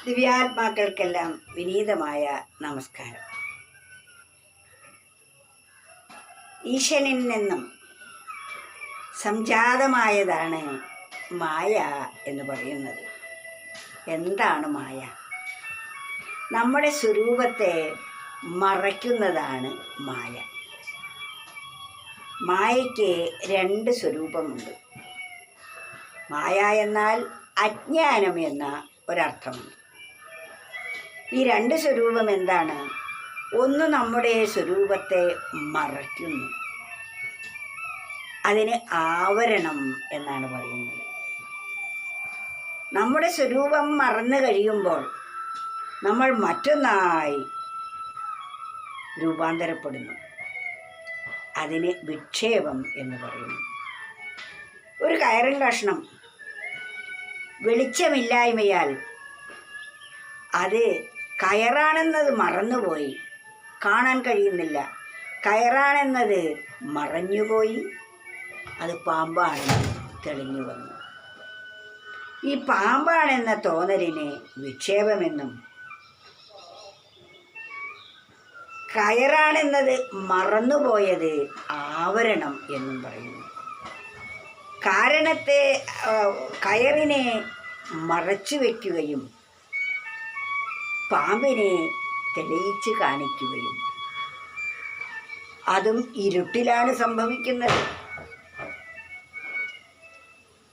ദിവ്യാത്മാക്കൾക്കെല്ലാം വിനീതമായ നമസ്കാരം. ഈശ്വരനിൽ നിന്നും സംജാതമായതാണ് മായ എന്ന് പറയുന്നത്. എന്താണ് മായ? നമ്മുടെ സ്വരൂപത്തെ മറയ്ക്കുന്നതാണ് മായ. മായയ്ക്ക് രണ്ട് സ്വരൂപമുണ്ട്. മായ എന്നാൽ അജ്ഞാനം എന്ന ഒരർത്ഥമുണ്ട്. ഈ രണ്ട് സ്വരൂപം എന്താണ്? ഒന്ന് നമ്മുടെ സ്വരൂപത്തെ മറയ്ക്കുന്നു, അതിന് ആവരണം എന്നാണ് പറയുന്നത്. നമ്മുടെ സ്വരൂപം മറന്നു കഴിയുമ്പോൾ നമ്മൾ മറ്റൊന്നായി രൂപാന്തരപ്പെടുന്നു. അതിന് വിക്ഷേപം എന്ന് പറയുന്നു. ഒരു കയറിൻ കഷ്ണം വെളിച്ചമില്ലായ്മയാൽ അത് കയറാണെന്നത് മറന്നുപോയി, കാണാൻ കഴിയുന്നില്ല. കയറാണെന്നത് മറഞ്ഞുപോയി, അത് പാമ്പാണെന്ന് തെളിഞ്ഞു വന്നു. ഈ പാമ്പാണെന്ന തോന്നലിന് വിക്ഷേപമെന്നും, കയറാണെന്നത് മറന്നുപോയത് ആവരണം എന്നും പറയുന്നു. കയറിനെ മറച്ചു വയ്ക്കുകയും പാമ്പിനെ തെളിയിച്ച് കാണിക്കുകയും, അതും ഇരുട്ടിലാണ് സംഭവിക്കുന്നത്.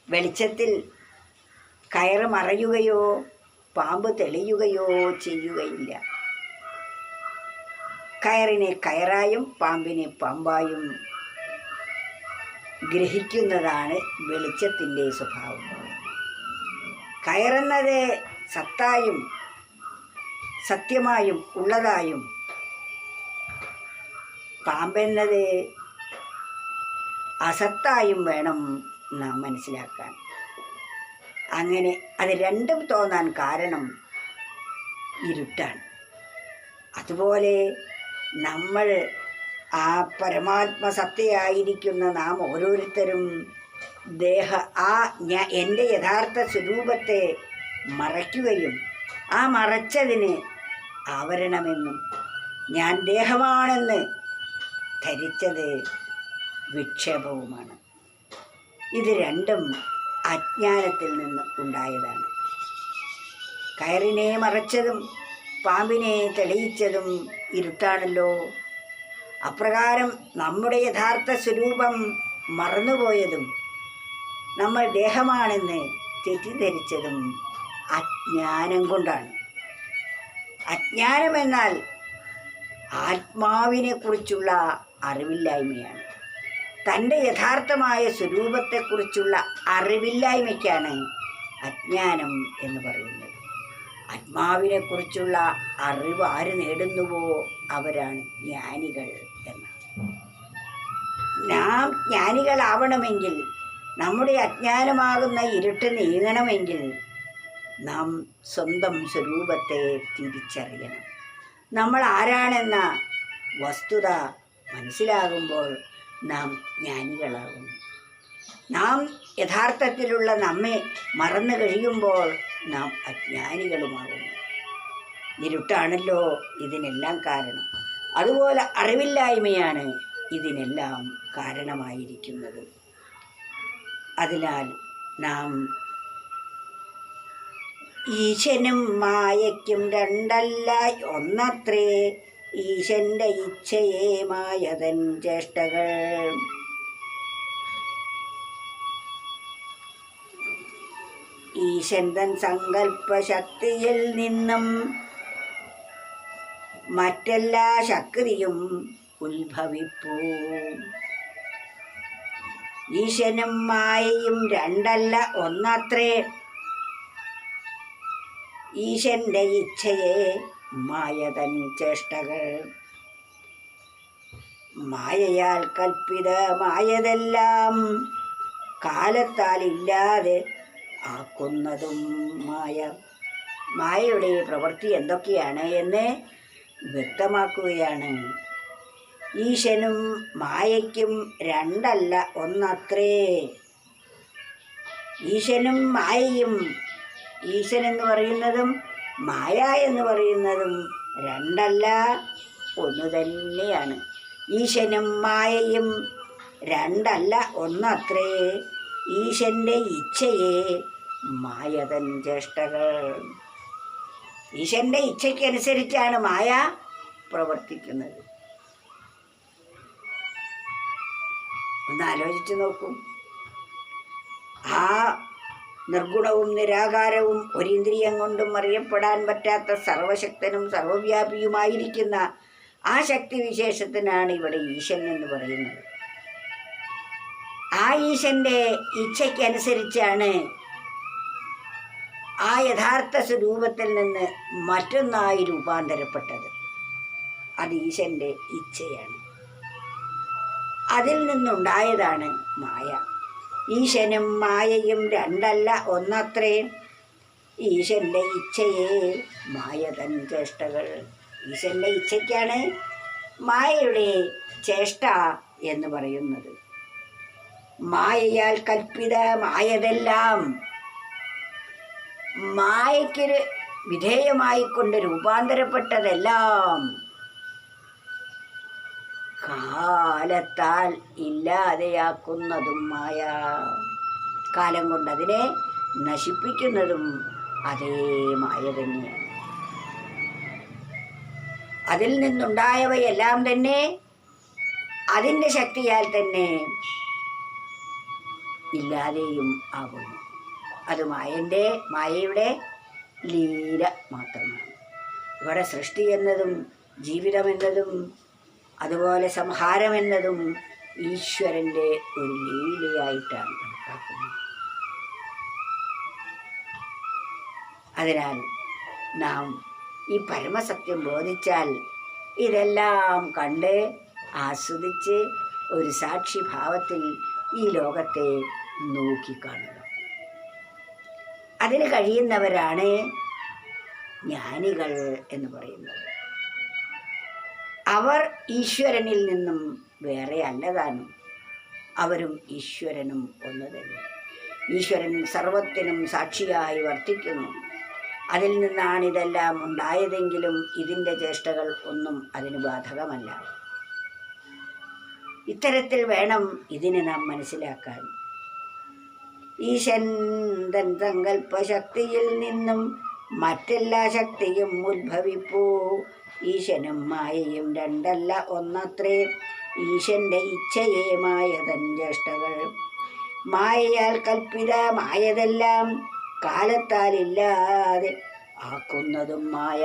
വെളിച്ചത്തിൽ കയറ് മറയുകയോ പാമ്പ് തെളിയുകയോ ചെയ്യുകയില്ല. കയറിനെ കയറായും പാമ്പിനെ പാമ്പായും ഗ്രഹിക്കുന്നതാണ് വെളിച്ചത്തിൻ്റെ സ്വഭാവം. കയറുന്നത് സത്തായും സത്യമായും ഉള്ളതായും, പാമ്പെന്നത് അസത്തായും വേണം നാം മനസ്സിലാക്കാൻ. അങ്ങനെ അത് രണ്ടും തോന്നാൻ കാരണം ഇരുട്ടാണ്. അതുപോലെ നമ്മൾ ആ പരമാത്മസത്തയായിരിക്കുന്ന നാം ഓരോരുത്തരും എൻ്റെ യഥാർത്ഥ സ്വരൂപത്തെ മറയ്ക്കുകയും ആ മറച്ചതിന് ആവരണമെന്നും ഞാൻ ദേഹമാണെന്ന് ധരിച്ചത് വിക്ഷേപവുമാണ്. ഇത് രണ്ടും അജ്ഞാനത്തിൽ നിന്ന് ഉണ്ടായതാണ്. കയറിനെ മറച്ചതും പാമ്പിനെ തെളിയിച്ചതും ഇരുട്ടാണല്ലോ. അപ്രകാരം നമ്മുടെ യഥാർത്ഥ സ്വരൂപം മറന്നുപോയതും നമ്മൾ ദേഹമാണെന്ന് തെറ്റിദ്ധരിച്ചതും അജ്ഞാനം കൊണ്ടാണ്. അജ്ഞാനമെന്നാൽ ആത്മാവിനെ കുറിച്ചുള്ള അറിവില്ലായ്മയാണ്. തൻ്റെ യഥാർത്ഥമായ സ്വരൂപത്തെക്കുറിച്ചുള്ള അറിവില്ലായ്മയ്ക്കാണ് അജ്ഞാനം എന്ന് പറയുന്നത്. ആത്മാവിനെക്കുറിച്ചുള്ള അറിവ് ആര് നേടുന്നുവോ അവരാണ് ജ്ഞാനികൾ എന്നാണ്. നാം ജ്ഞാനികളാവണമെങ്കിൽ, നമ്മുടെ അജ്ഞാനമാകുന്ന ഇരുട്ട് നീങ്ങണമെങ്കിൽ നാം സ്വന്തം സ്വരൂപത്തെ തിരിച്ചറിയണം. നമ്മൾ ആരാണെന്ന വസ്തുത മനസ്സിലാകുമ്പോൾ നാം ജ്ഞാനികളാകുന്നു. നാം യഥാർത്ഥത്തിലുള്ള നമ്മെ മറന്നു കഴിയുമ്പോൾ നാം അജ്ഞാനികളുമാകുന്നു. ഇരുട്ടാണല്ലോ ഇതിനെല്ലാം കാരണം. അതുപോലെ അറിവില്ലായ്മയാണ് ഇതിനെല്ലാം കാരണമായിരിക്കുന്നത്. അതിനാൽ നാം ഈശനും മായയ്ക്കും രണ്ടല്ല ഒന്നത്രേ, ഈശന്റെ ഇച്ഛയെ മായതൻ ചേഷ്ടകൾ. ഈശൻ തൻ സങ്കല്പശക്തിയിൽ നിന്നും മറ്റെല്ലാ ശക്തിയും ഉത്ഭവിപ്പൂ. ഈശനും മായയും രണ്ടല്ല ഒന്നത്രേ, ഈശന്റെ ഇച്ഛയെ മായതൻ ചേഷ്ടകൾ. മായയാൽ കൽപ്പിതമായതെല്ലാം കാലത്താൽ ഇല്ലാതെ ആക്കുന്നതും മായ. മായയുടെ പ്രവൃത്തി എന്തൊക്കെയാണ് എന്ന് വ്യക്തമാക്കുകയാണ്. ഈശനും മായയ്ക്കും രണ്ടല്ല ഒന്നത്രേ. ഈശനും മായയും, ഈശൻ എന്ന് പറയുന്നതും മായ എന്ന് പറയുന്നതും രണ്ടല്ല, ഒന്ന് തന്നെയാണ്. ഈശനും മായയും രണ്ടല്ല, ഒന്നത്രേ. ഈശന്റെ ഇച്ഛയെ മായതൻ ചേഷ്ടകൾ. ഈശന്റെ ഇച്ഛയ്ക്കനുസരിച്ചാണ് മായ പ്രവർത്തിക്കുന്നത്. ഒന്ന് ആലോചിച്ച് നോക്കും. ആ നിർഗുണവും നിരാകാരവും ഒരിന്ദ്രിയം കൊണ്ടും അറിയപ്പെടാൻ പറ്റാത്ത സർവശക്തനും സർവവ്യാപിയുമായിരിക്കുന്ന ആ ശക്തി വിശേഷത്തിനാണ് ഇവിടെ ഈശൻ എന്ന് പറയുന്നത്. ആ ഈശന്റെ ഇച്ഛയ്ക്കനുസരിച്ചാണ് ആ യഥാർത്ഥ സ്വരൂപത്തിൽ നിന്ന് മറ്റൊന്നായി രൂപാന്തരപ്പെട്ടത്. അത് ഈശന്റെ ഇച്ഛയാണ്. അതിൽ നിന്നുണ്ടായതാണ് മായ. ഈശനും മായയും രണ്ടല്ല, ഒന്നത്രേ. ഈശന്റെ ഇച്ഛയെ മായതൻ ചേഷ്ടകൾ. ഈശന്റെ ഇച്ഛയ്ക്കാണ് മായയുടെ ചേഷ്ട എന്ന് പറയുന്നത്. മായയാൽ കൽപ്പിതമായതെല്ലാം മായയ്ക്ക് വിധേയമായിക്കൊണ്ട് രൂപാന്തരപ്പെട്ടതെല്ലാം കാലത്താൽ ഇല്ലാതെയാക്കുന്നതും മായ. കാലം കൊണ്ട് അതിനെ നശിപ്പിക്കുന്നതും അതേ മായ തന്നെയാണ്. അതിൽ നിന്നുണ്ടായവയെല്ലാം തന്നെ അതിൻ്റെ ശക്തിയാൽ തന്നെ ഇല്ലാതെയും ആകുന്നു. അത് മായയുടെ ലീല മാത്രമാണ്. ഇവിടെ സൃഷ്ടി എന്നതും ജീവിതമെന്നതും അതുപോലെ സംഹാരമെന്നതും ഈശ്വരൻ്റെ ഒരു ലീലയായിട്ടാണ് കണക്കാക്കുന്നത്. അതിനാൽ നാം ഈ പരമസത്യം ബോധിച്ചാൽ ഇതെല്ലാം കണ്ട് ആസ്വദിച്ച് ഒരു സാക്ഷിഭാവത്തിൽ ഈ ലോകത്തെ നോക്കിക്കാണുക. അതിന് കഴിയുന്നവരാണ് ജ്ഞാനികൾ എന്ന് പറയുന്നത്. അവർ ഈശ്വരനിൽ നിന്നും വേറെ അല്ലതാനും. അവരും ഈശ്വരനും ഒന്ന് തന്നെ. ഈശ്വരൻ സർവത്തിനും സാക്ഷിയായി വർത്തിക്കുന്നു. അതിൽ നിന്നാണ് ഇതെല്ലാം ഉണ്ടായതെങ്കിലും ഇതിൻ്റെ ചേഷ്ടകൾ ഒന്നും അതിന് ബാധകമല്ല. ഇത്തരത്തിൽ വേണം ഇതിനെ നാം മനസ്സിലാക്കാൻ. ഈശൻ തൻ സങ്കല്പശക്തിയിൽ നിന്നും മറ്റെല്ലാ ശക്തിയും ഉത്ഭവിപ്പൂ. ഈശനും മായയും രണ്ടല്ല, ഒന്നത്രേ. ഈശന്റെ ഇച്ഛയെ മായതൻ ചേഷ്ടകൾ. മായയാൽ കൽപ്പിതമായതെല്ലാം കാലത്താലില്ലാതെ ആക്കുന്നതും മായ.